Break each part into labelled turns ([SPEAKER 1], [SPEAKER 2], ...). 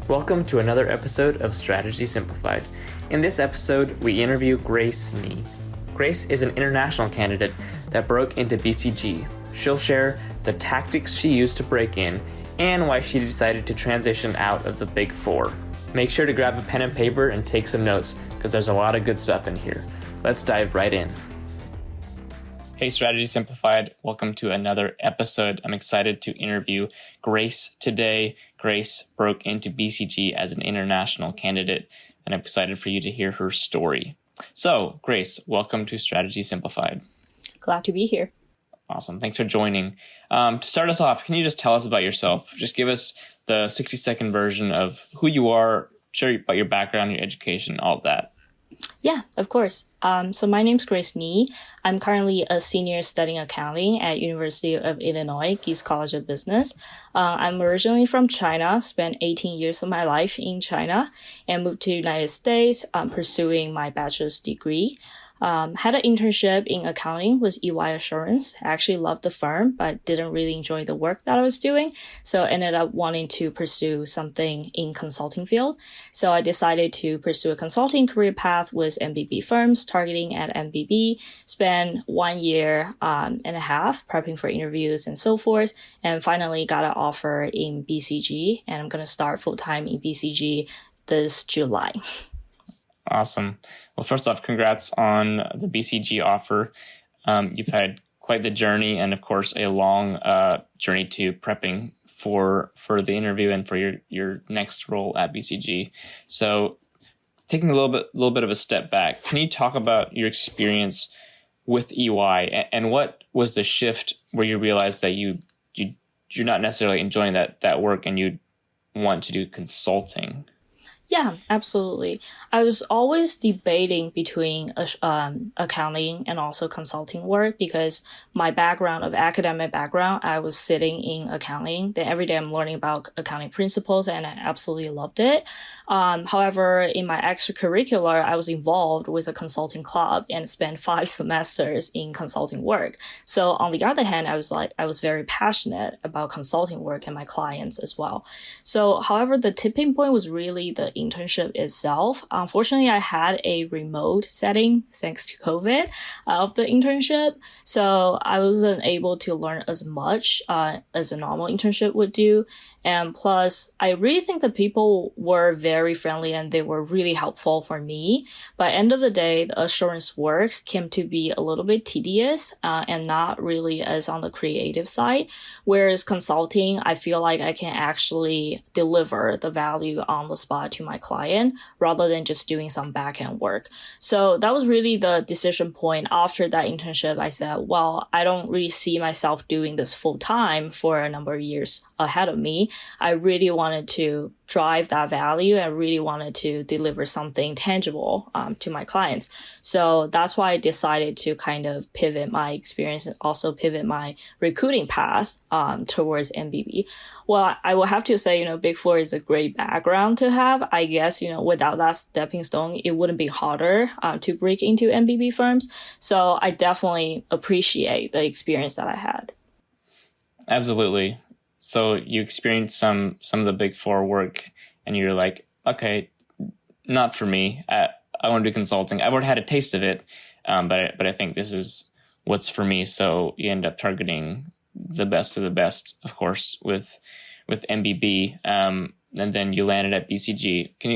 [SPEAKER 1] Welcome to another episode of Strategy Simplified. In this episode, we interview Grace Nee. Grace is an international candidate that broke into BCG. She'll share the tactics she used to break in and why she decided to transition out of the Big Four. Make sure to grab a pen and paper and take some notes because there's a lot of good stuff in here. Let's dive right in. Hey, Strategy Simplified. Welcome to another episode. I'm excited to interview Grace today. Grace broke into BCG as an international candidate, and I'm excited for you to hear her story. So, Grace, welcome to Strategy Simplified.
[SPEAKER 2] Glad to be here.
[SPEAKER 1] Awesome. Thanks for joining. To start us off, can you just tell us about yourself? Just give us the 60-second version of who you are, share about your background, your education, all of that.
[SPEAKER 2] Yeah, of course. So my name's Grace Nee. I'm currently a senior studying accounting at University of Illinois, East College of Business. I'm originally from China, spent 18 years of my life in China, and moved to the United States pursuing my bachelor's degree. Had an internship in accounting with EY Assurance. I actually loved the firm, but didn't really enjoy the work that I was doing. So ended up wanting to pursue something in consulting field. So I decided to pursue a consulting career path with MBB firms, targeting at MBB, spent 1 year and a half prepping for interviews and so forth, and finally got an offer in BCG, and I'm going to start full-time in BCG this July.
[SPEAKER 1] Awesome. Well, first off, congrats on the BCG offer. You've had quite the journey and, of course, a long journey to prepping for the interview and for your next role at BCG. So taking a little bit of a step back, can you talk about your experience with EY and what was the shift where you realized that you're not necessarily enjoying that work and you want to do consulting?
[SPEAKER 2] Yeah, absolutely. I was always debating between accounting and also consulting work because my academic background, I was sitting in accounting. Then every day I'm learning about accounting principles and I absolutely loved it. However, in my extracurricular, I was involved with a consulting club and spent 5 semesters in consulting work. So on the other hand, I was very passionate about consulting work and my clients as well. So, however, the tipping point was really the internship itself. Unfortunately, I had a remote setting thanks to COVID of the internship. So I wasn't able to learn as much as a normal internship would do. And plus, I really think the people were very friendly and they were really helpful for me. But end of the day, the assurance work came to be a little bit tedious and not really as on the creative side. Whereas consulting, I feel like I can actually deliver the value on the spot to my client rather than just doing some back-end work. So that was really the decision point. After that internship, I said, well, I don't really see myself doing this full time for a number of years ahead of me. I really wanted to drive that value and really wanted to deliver something tangible to my clients. So that's why I decided to kind of pivot my experience and also pivot my recruiting path towards MBB. Well, I will have to say, Big Four is a great background to have. I guess, without that stepping stone, it wouldn't be harder to break into MBB firms. So I definitely appreciate the experience that I had.
[SPEAKER 1] Absolutely. So you experienced some of the Big Four work and you're like, okay, not for me. I want to do consulting. I've already had a taste of it, but I think this is what's for me. So you end up targeting the best of the best, of course, with MBB, and then you landed at BCG. Can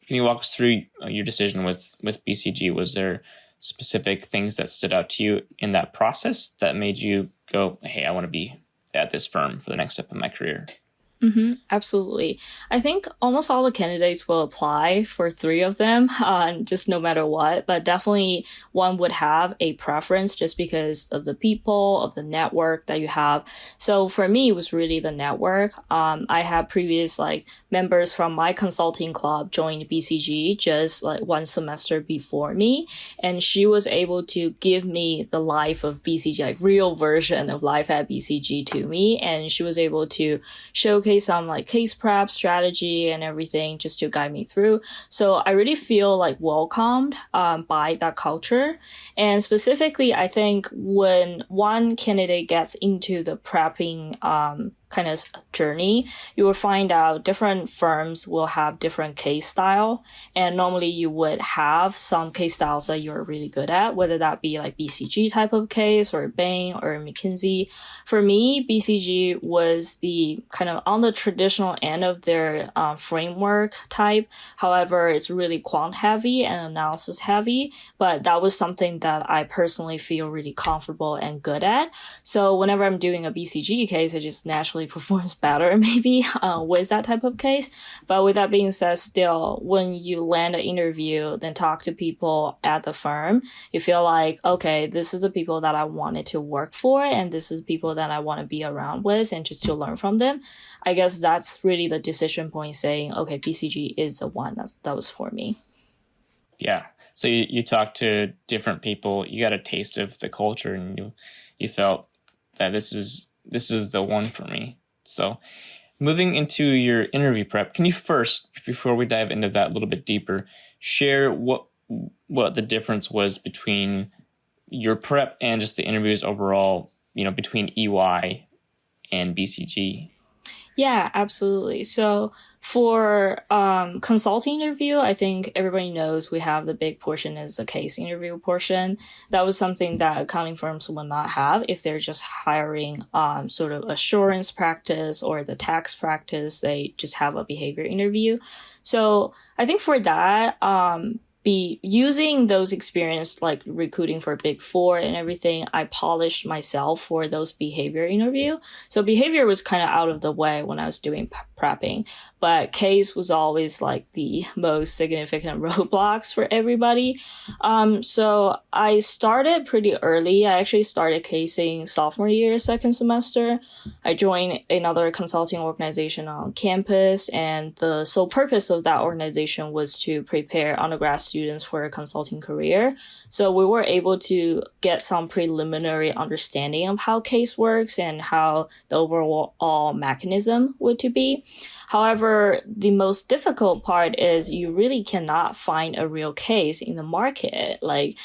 [SPEAKER 1] you walk us through your decision with BCG? Was there specific things that stood out to you in that process that made you go, hey, I want to be at this firm for the next step in my career?
[SPEAKER 2] Absolutely. I think almost all the candidates will apply for 3 of them, just no matter what, but definitely one would have a preference just because of the people, of the network that you have. So for me, it was really the network. I had previous members from my consulting club joined BCG just 1 semester before me, and she was able to give me the life of BCG, real version of life at BCG to me, and she was able to showcase some case prep strategy and everything just to guide me through. So I really feel welcomed by that culture. And specifically, I think when one candidate gets into the prepping kind of journey, you will find out different firms will have different case style. And normally you would have some case styles that you're really good at, whether that be like BCG type of case or Bain or McKinsey. For me, BCG was the kind of on the traditional end of their framework type. However, it's really quant heavy and analysis heavy, but that was something that I personally feel really comfortable and good at. So whenever I'm doing a BCG case, it just naturally performs better maybe with that type of case. But with that being said, still, when you land an interview, then talk to people at the firm, you feel like, okay, this is the people that I wanted to work for, and this is people that I want to be around with and just to learn from them. I guess that's really the decision point saying, okay, BCG is the one that was for me.
[SPEAKER 1] Yeah. So you talked to different people, you got a taste of the culture, and you felt that this is the one for me. So moving into your interview prep, can you first, before we dive into that a little bit deeper, share what the difference was between your prep and just the interviews overall, between EY and BCG?
[SPEAKER 2] Yeah, absolutely. So for consulting interview, I think everybody knows we have the big portion is the case interview portion. That was something that accounting firms will not have if they're just hiring sort of assurance practice or the tax practice. They just have a behavior interview. So I think for that, be using those experience like recruiting for Big Four and everything, I polished myself for those behavior interview. So behavior was kind of out of the way when I was doing prepping, but case was always like the most significant roadblocks for everybody. So I started pretty early. I actually started casing sophomore year, second semester. I joined another consulting organization on campus, and the sole purpose of that organization was to prepare undergrad students for a consulting career. So we were able to get some preliminary understanding of how case works and how the overall mechanism would to be. However, the most difficult part is you really cannot find a real case in the market. Like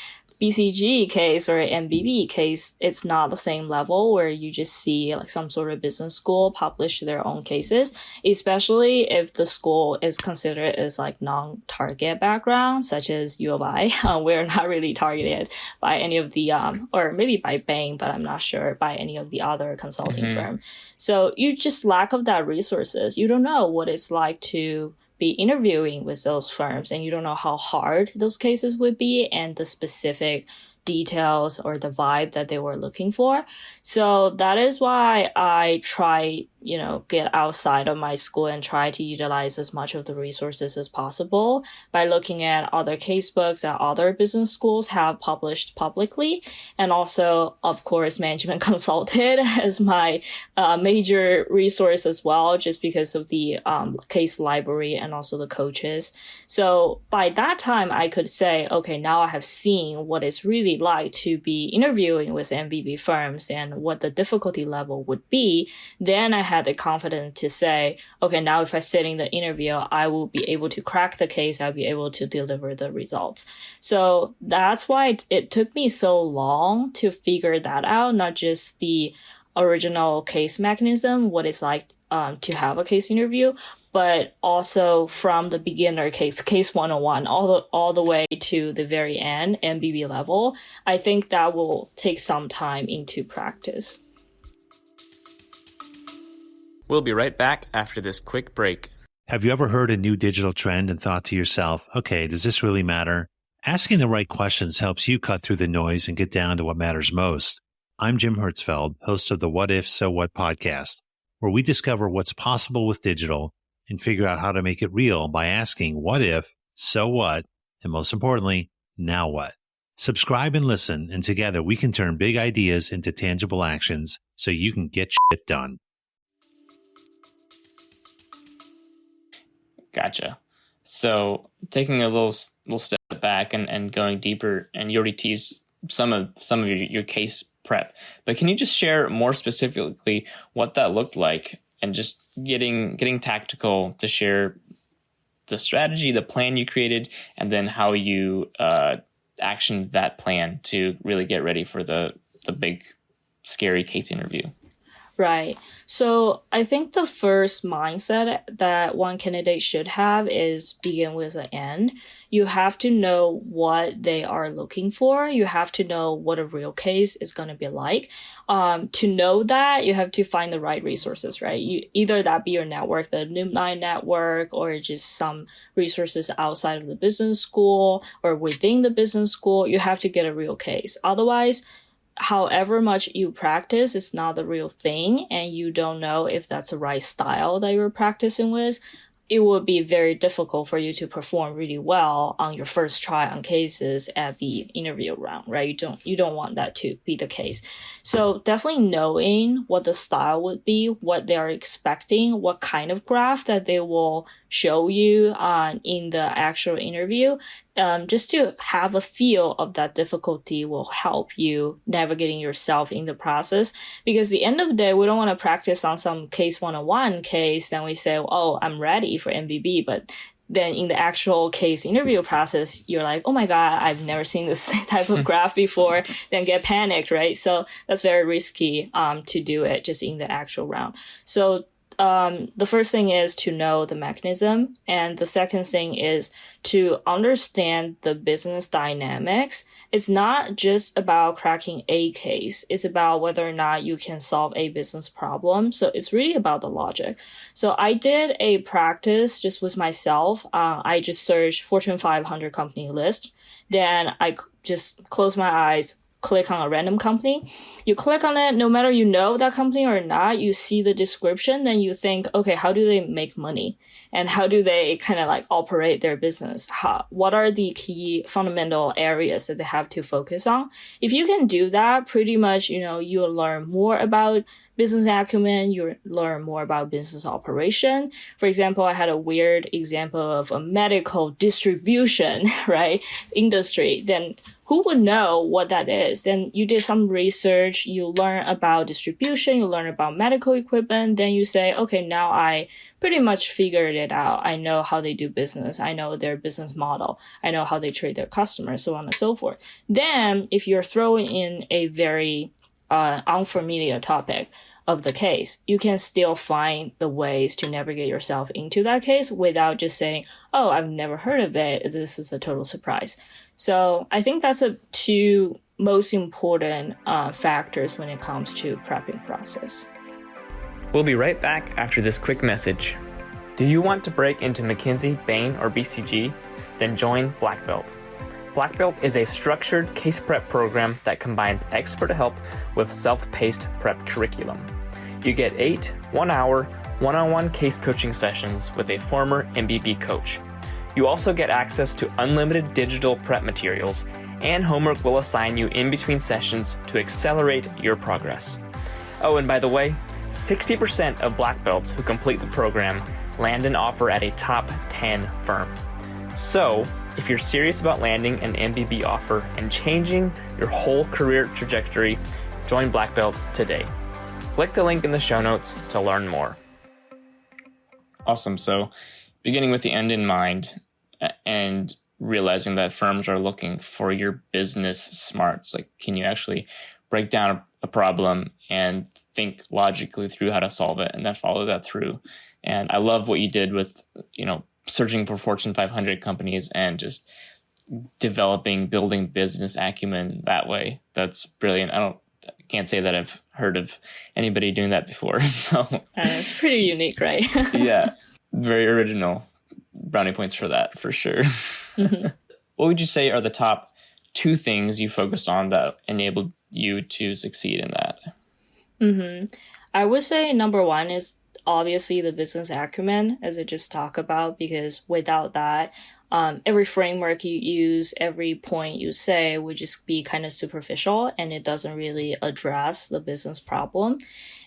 [SPEAKER 2] BCG case or MBB case, it's not the same level where you just see like some sort of business school publish their own cases, especially if the school is considered as like non-target background, such as U of I. We're not really targeted by any of the, or maybe by Bain, but I'm not sure by any of the other consulting firm. So you just lack of that resources. You don't know what it's like to be interviewing with those firms, and you don't know how hard those cases would be and the specific details or the vibe that they were looking for. So that is why I try, get outside of my school and try to utilize as much of the resources as possible by looking at other case books that other business schools have published publicly. And also, of course, management consulted as my major resource as well, just because of the case library and also the coaches. So by that time, I could say, okay, now I have seen what it's really like to be interviewing with MBB firms and what the difficulty level would be. Then I had the confidence to say, okay, now if I sit in the interview, I will be able to crack the case. I'll be able to deliver the results. So that's why it took me so long to figure that out, not just the original case mechanism, what it's like to have a case interview, but also from the beginner case 101, all the way to the very end, MBB level. I think that will take some time into practice.
[SPEAKER 1] We'll be right back after this quick break.
[SPEAKER 3] Have you ever heard a new digital trend and thought to yourself, okay, does this really matter? Asking the right questions helps you cut through the noise and get down to what matters most. I'm Jim Hertzfeld, host of the What If, So What podcast, where we discover what's possible with digital and figure out how to make it real by asking what if, so what, and most importantly, now what? Subscribe and listen, and together we can turn big ideas into tangible actions so you can get shit done.
[SPEAKER 1] Gotcha. So taking a little step back and going deeper, and you already teased some of your case prep, but can you just share more specifically what that looked like, and just getting tactical to share the strategy, the plan you created, and then how you actioned that plan to really get ready for the big, scary case interview?
[SPEAKER 2] Right. So I think the first mindset that one candidate should have is begin with an end. You have to know what they are looking for. You have to know what a real case is going to be like. To know that, you have to find the right resources, right? You either that be your network, the alumni network, or just some resources outside of the business school or within the business school. You have to get a real case. Otherwise, however much you practice, it's not the real thing, and you don't know if that's the right style that you're practicing with. It would be very difficult for you to perform really well on your first try on cases at the interview round, right? You don't want that to be the case. So definitely knowing what the style would be, what they are expecting, what kind of graph that they will show you in the actual interview, just to have a feel of that difficulty will help you navigating yourself in the process. Because at the end of the day, we don't want to practice on some case 101 case, then we say, oh, I'm ready for MBB, but then in the actual case interview process, you're like, oh my God, I've never seen this type of graph before, then get panicked, right? So that's very risky to do it just in the actual round. So the first thing is to know the mechanism. And the second thing is to understand the business dynamics. It's not just about cracking a case. It's about whether or not you can solve a business problem. So it's really about the logic. So I did a practice just with myself. I just searched Fortune 500 company list. Then I just closed my eyes, click on a random company. You click on it, no matter you know that company or not, you see the description, then you think, okay, how do they make money? And how do they kind of like operate their business? What are the key fundamental areas that they have to focus on? If you can do that, pretty much, you'll learn more about business acumen, you learn more about business operation. For example, I had a weird example of a medical distribution, right, industry. Then who would know what that is? Then you did some research, you learn about distribution, you learn about medical equipment, then you say, okay, now I pretty much figured it out. I know how they do business. I know their business model. I know how they treat their customers, so on and so forth. Then if you're throwing in a very unfamiliar topic of the case, you can still find the ways to navigate yourself into that case without just saying, oh, I've never heard of it. This is a total surprise. So I think that's the two most important factors when it comes to prepping process.
[SPEAKER 1] We'll be right back after this quick message. Do you want to break into McKinsey, Bain, or BCG? Then join Black Belt. Black Belt is a structured case prep program that combines expert help with self-paced prep curriculum. You get 8 one-hour, one-on-one case coaching sessions with a former MBB coach. You also get access to unlimited digital prep materials, and homework will assign you in between sessions to accelerate your progress. Oh, and by the way, 60% of Black Belts who complete the program land an offer at a top 10 firm. So, if you're serious about landing an MBB offer and changing your whole career trajectory, join Black Belt today. Click the link in the show notes to learn more. Awesome. So, beginning with the end in mind and realizing that firms are looking for your business smarts. Like, can you actually break down a problem and think logically through how to solve it and then follow that through? And I love what you did with, searching for Fortune 500 companies and just building business acumen that way. That's brilliant. I can't say that I've heard of anybody doing that before. So
[SPEAKER 2] it's pretty unique, right?
[SPEAKER 1] Yeah, very original. Brownie points for that, for sure. Mm-hmm. What would you say are the top 2 things you focused on that enabled you to succeed in that?
[SPEAKER 2] Mm-hmm. I would say number 1 is obviously the business acumen, as I just talked about, because without that, every framework you use, every point you say would just be kind of superficial and it doesn't really address the business problem.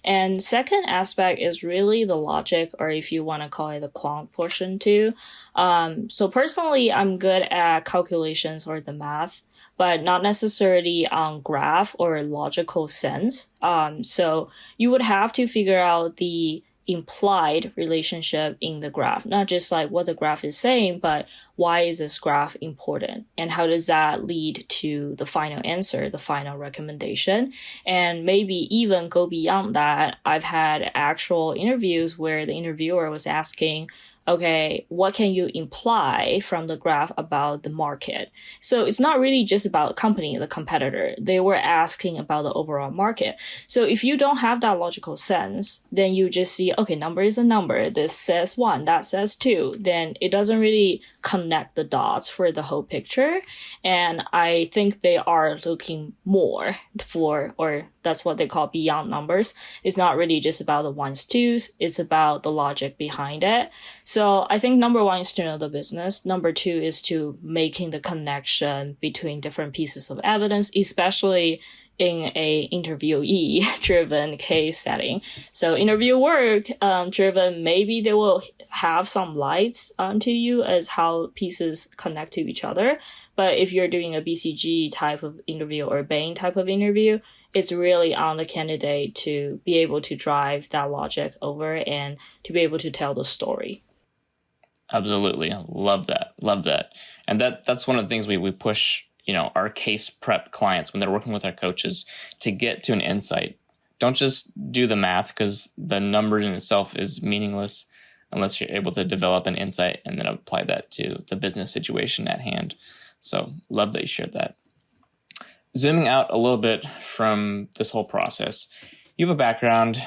[SPEAKER 2] And second aspect is really the logic, or if you want to call it the quant portion too. So personally, I'm good at calculations or the math, but not necessarily on graph or logical sense. So you would have to figure out the implied relationship in the graph, not just like what the graph is saying, but why is this graph important and how does that lead to the final answer, the final recommendation. And maybe even go beyond that. I've had actual interviews where the interviewer was asking, okay, what can you imply from the graph about the market? So it's not really just about company, the competitor. They were asking about the overall market. So if you don't have that logical sense, then you just see, okay, number is a number. This says 1, that says 2. Then it doesn't really connect the dots for the whole picture. And I think they are looking more for, or that's what they call beyond numbers. It's not really just about the ones, twos. It's about the logic behind it. So I think number 1 is to know the business. Number 2 is to making the connection between different pieces of evidence, especially in a interviewee driven case setting. So interviewer driven, maybe they will have some lights onto you as how pieces connect to each other. But if you're doing a BCG type of interview or Bain type of interview, it's really on the candidate to be able to drive that logic over and to be able to tell the story.
[SPEAKER 1] Absolutely. I love that. Love that. And that's one of the things we push, our case prep clients when they're working with our coaches to get to an insight. Don't just do the math because the number in itself is meaningless unless you're able to develop an insight and then apply that to the business situation at hand. So love that you shared that. Zooming out a little bit from this whole process, you have a background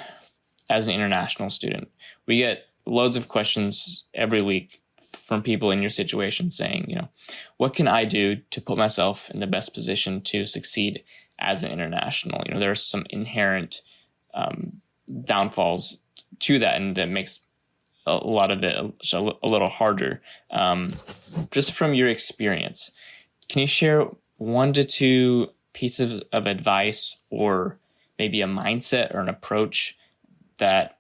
[SPEAKER 1] as an international student. We get loads of questions every week from people in your situation saying, what can I do to put myself in the best position to succeed as an international? There are some inherent downfalls to that, and that makes a lot of it a little harder. Just from your experience, can you share 1 to 2 pieces of advice or maybe a mindset or an approach that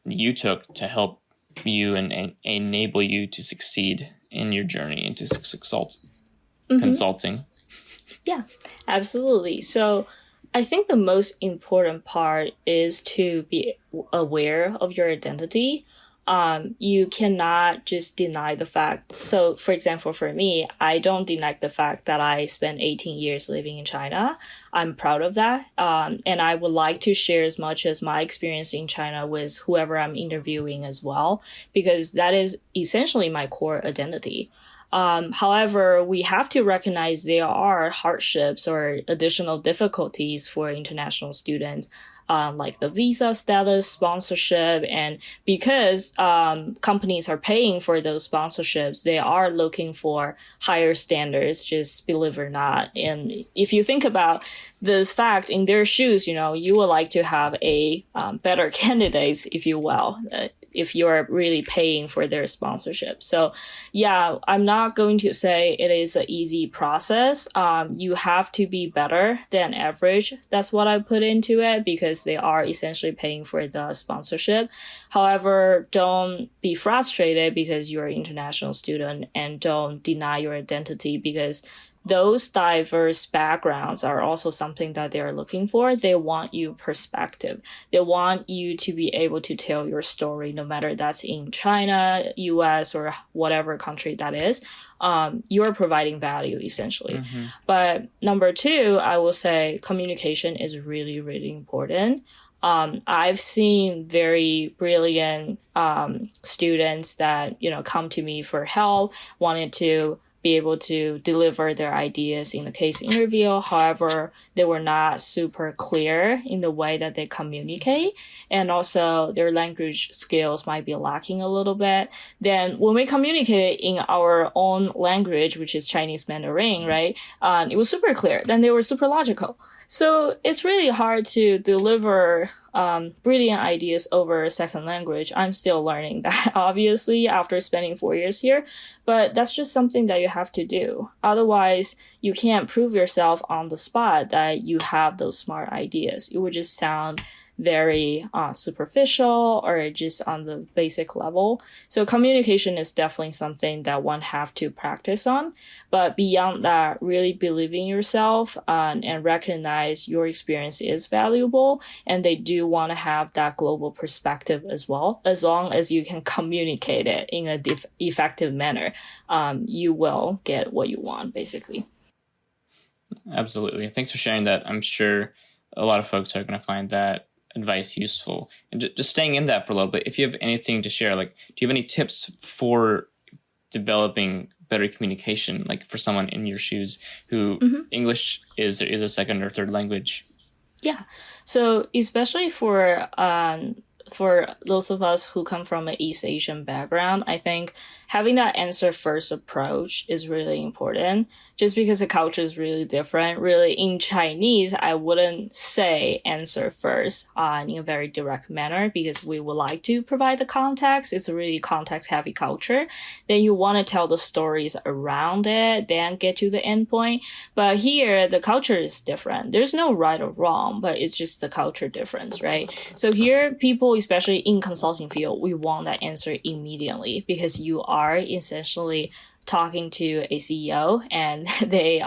[SPEAKER 1] you took to help you and enable you to succeed in your journey into consulting?
[SPEAKER 2] Yeah, absolutely. So I think the most important part is to be aware of your identity. You cannot just deny the fact. So, for example, for me, I don't deny the fact that I spent 18 years living in China. I'm proud of that. And I would like to share as much as my experience in China with whoever I'm interviewing as well, because that is essentially my core identity. However, we have to recognize there are hardships or additional difficulties for international students, like the visa status, sponsorship, and because companies are paying for those sponsorships, they are looking for higher standards, just believe it or not. And if you think about this fact in their shoes, you would like to have a better candidates, if you will, if you're really paying for their sponsorship. So yeah, I'm not going to say it is an easy process. You have to be better than average. That's what I put into it because they are essentially paying for the sponsorship. However, don't be frustrated because you're an international student, and don't deny your identity because those diverse backgrounds are also something that they're looking for. They want you perspective. They want you to be able to tell your story, no matter that's in China, US, or whatever country that is. You're providing value essentially. Mm-hmm. But number 2, I will say communication is really, really important. I've seen very brilliant students that, come to me for help, wanted to be able to deliver their ideas in the case interview. However, they were not super clear in the way that they communicate. And also their language skills might be lacking a little bit. Then when we communicated in our own language, which is Chinese Mandarin, right? It was super clear. Then they were super logical. So it's really hard to deliver brilliant ideas over a second language. I'm still learning that, obviously, after spending 4 years here. But that's just something that you have to do. Otherwise, you can't prove yourself on the spot that you have those smart ideas. It would just sound very superficial or just on the basic level. So communication is definitely something that one have to practice on. But beyond that, really believe in yourself and recognize your experience is valuable, and they do want to have that global perspective as well. As long as you can communicate it in a effective manner, you will get what you want, basically.
[SPEAKER 1] Absolutely. Thanks for sharing that. I'm sure a lot of folks are going to find that advice useful. And just staying in that for a little bit, if you have anything to share, like, do you have any tips for developing better communication, like for someone in your shoes who English is a second or third language?
[SPEAKER 2] Yeah. So especially for those of us who come from an East Asian background, I think having that answer first approach is really important, just because the culture is really different. Really, in Chinese, I wouldn't say answer first in a very direct manner, because we would like to provide the context. It's a really context heavy culture. Then you want to tell the stories around it, then get to the end point. But here, the culture is different. There's no right or wrong, but it's just the culture difference, right? So here, people, especially in consulting field, we want that answer immediately, because you are essentially talking to a CEO and they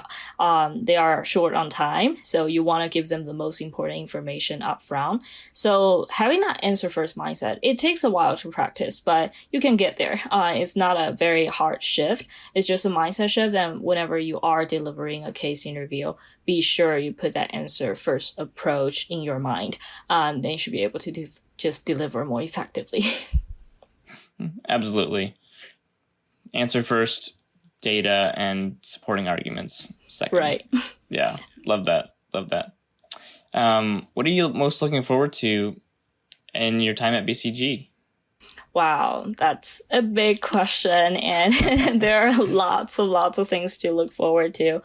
[SPEAKER 2] are short on time. So you want to give them the most important information up front. So having that answer first mindset, it takes a while to practice, but you can get there. It's not a very hard shift. It's just a mindset shift. And whenever you are delivering a case interview, be sure you put that answer first approach in your mind. Then you should be able to just deliver more effectively.
[SPEAKER 1] Absolutely. Answer first, data and supporting arguments second.
[SPEAKER 2] Right.
[SPEAKER 1] Yeah, love that. What are you most looking forward to in your time at BCG?
[SPEAKER 2] Wow, that's a big question, and there are lots of things to look forward to.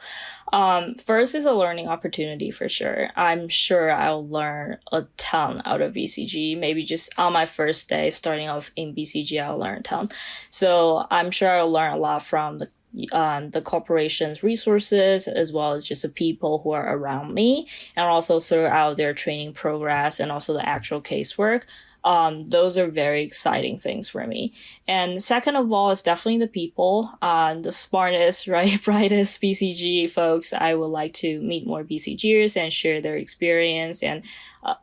[SPEAKER 2] First is a learning opportunity for sure. I'm sure I'll learn a ton out of BCG. Maybe just on my first day starting off in BCG, I'll learn a ton. So I'm sure I'll learn a lot from the corporation's resources, as well as just the people who are around me, and also throughout their training progress and also the actual casework. Those are very exciting things for me. And second of all, is definitely the people, the smartest, right, brightest BCG folks. I would like to meet more BCGers and share their experience, and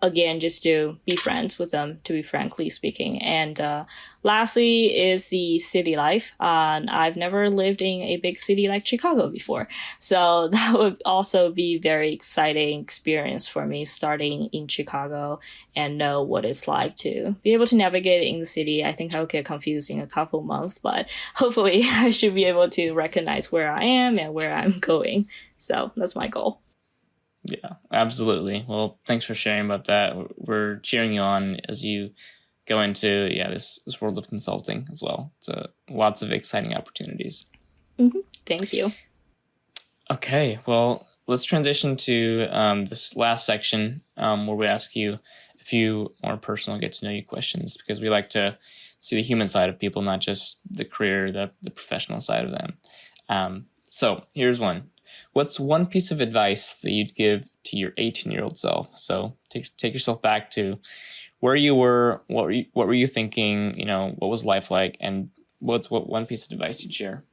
[SPEAKER 2] again, just to be friends with them, to be frankly speaking. And lastly is the city life. I've never lived in a big city like Chicago before, so that would also be very exciting experience for me, starting in Chicago and know what it's like to be able to navigate in the city. I think I'll get confused in a couple months, but hopefully I should be able to recognize where I am and where I'm going. So that's my goal.
[SPEAKER 1] Yeah, absolutely. Well, thanks for sharing about that. We're cheering you on as you go into this world of consulting as well. So lots of exciting opportunities.
[SPEAKER 2] Mm-hmm. Thank you.
[SPEAKER 1] Okay, well, let's transition to this last section where we ask you a few more personal get to know you questions, because we like to see the human side of people, not just the career, the professional side of them. So here's one. What's one piece of advice that you'd give to your 18-year-old self? So take yourself back to where you were, what were you thinking, what was life like, and what one piece of advice you'd share?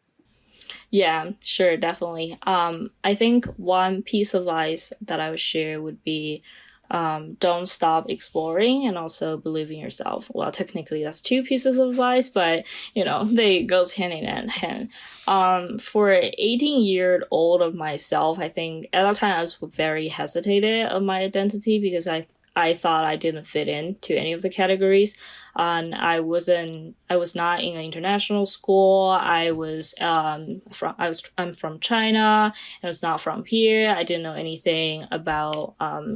[SPEAKER 2] Yeah, sure, definitely. I think one piece of advice that I would share would be don't stop exploring, and also believe in yourself. Well, technically that's two pieces of advice, but they goes hand in hand. For 18-year-old of myself, I think at that time I was very hesitated of my identity, because I thought I didn't fit into any of the categories. And I was not in an international school. I'm from China, and I was not from here. I didn't know anything about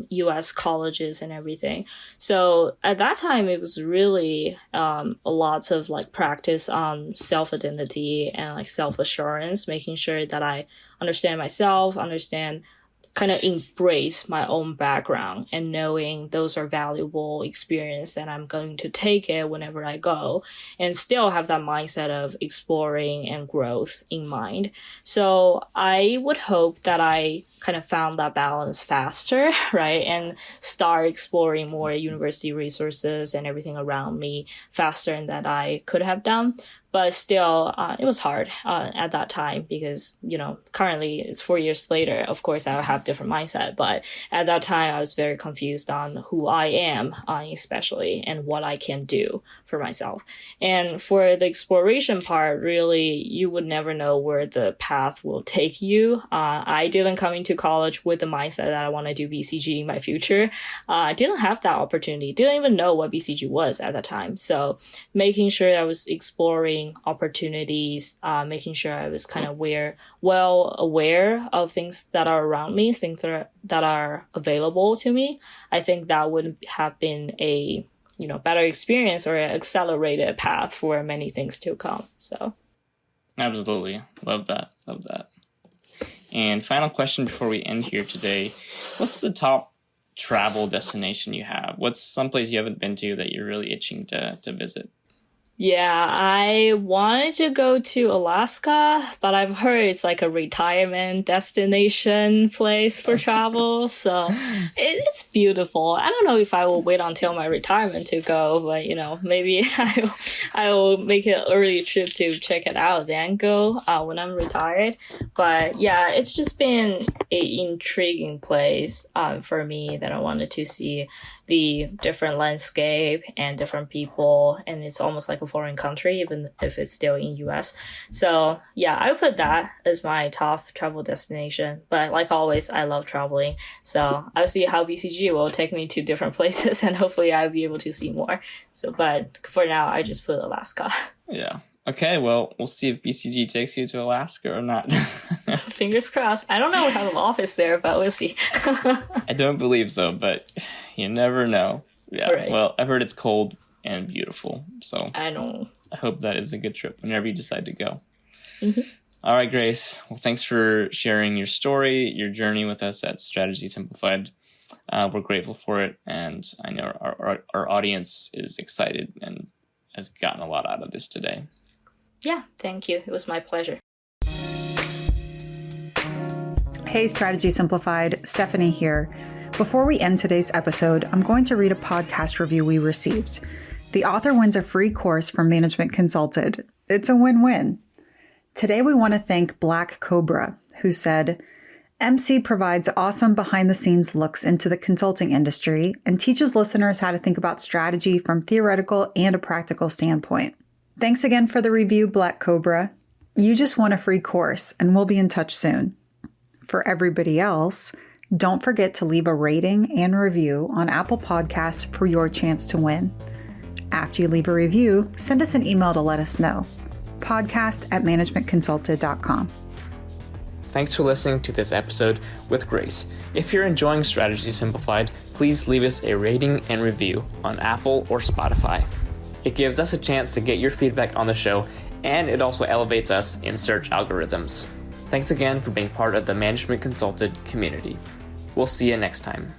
[SPEAKER 2] US colleges and everything. So at that time, it was really a lot of practice on self-identity and self-assurance, making sure that I understand myself, understand kind of embrace my own background and knowing those are valuable experience and I'm going to take it whenever I go and still have that mindset of exploring and growth in mind. So I would hope that I kind of found that balance faster, right? And start exploring more university resources and everything around me faster than I could have done. But still, it was hard at that time because, currently it's 4 years later. Of course, I have different mindset. But at that time, I was very confused on who I am, especially, and what I can do for myself. And for the exploration part, really, you would never know where the path will take you. I didn't come into college with the mindset that I want to do BCG in my future. I didn't have that opportunity. Didn't even know what BCG was at that time. So making sure I was exploring opportunities, making sure I was kind of well aware of things that are around me, things that are available to me. I think that would have been a better experience or an accelerated path for many things to come. So
[SPEAKER 1] absolutely love that. And final question before we end here today, what's the top travel destination you have? What's someplace you haven't been to that you're really itching to visit?
[SPEAKER 2] Yeah, I wanted to go to Alaska, but I've heard it's like a retirement destination place for travel. So it's beautiful. I don't know if I will wait until my retirement to go, but maybe I will make an early trip to check it out, then go when I'm retired. But yeah, it's just been an intriguing place for me that I wanted to see the different landscape and different people, and it's almost like a foreign country, even if it's still in US. So yeah, I would put that as my top travel destination. But like always, I love traveling. So I'll see how BCG will take me to different places and hopefully I'll be able to see more. So, but for now, I just put Alaska.
[SPEAKER 1] Yeah. Okay, well, we'll see if BCG takes you to Alaska or not.
[SPEAKER 2] Fingers crossed. I don't know if I have an office there, but we'll see.
[SPEAKER 1] I don't believe so, but you never know. Yeah, right. Well, I've heard it's cold and beautiful, so
[SPEAKER 2] I know.
[SPEAKER 1] I hope that is a good trip whenever you decide to go.
[SPEAKER 2] Mm-hmm.
[SPEAKER 1] All right, Grace. Well, thanks for sharing your story, your journey with us at Strategy Simplified. We're grateful for it, and I know our audience is excited and has gotten a lot out of this today.
[SPEAKER 2] Yeah, thank you. It was my pleasure.
[SPEAKER 4] Hey, Strategy Simplified, Stephanie here. Before we end today's episode, I'm going to read a podcast review we received. The author wins a free course from Management Consulted. It's a win-win. Today, we want to thank Black Cobra, who said, MC provides awesome behind-the-scenes looks into the consulting industry and teaches listeners how to think about strategy from theoretical and a practical standpoint. Thanks again for the review, Black Cobra. You just won a free course, and we'll be in touch soon. For everybody else, don't forget to leave a rating and review on Apple Podcasts for your chance to win. After you leave a review, send us an email to let us know. podcast@managementconsulted.com.
[SPEAKER 1] Thanks for listening to this episode with Grace. If you're enjoying Strategy Simplified, please leave us a rating and review on Apple or Spotify. It gives us a chance to get your feedback on the show, and it also elevates us in search algorithms. Thanks again for being part of the Management Consulted community. We'll see you next time.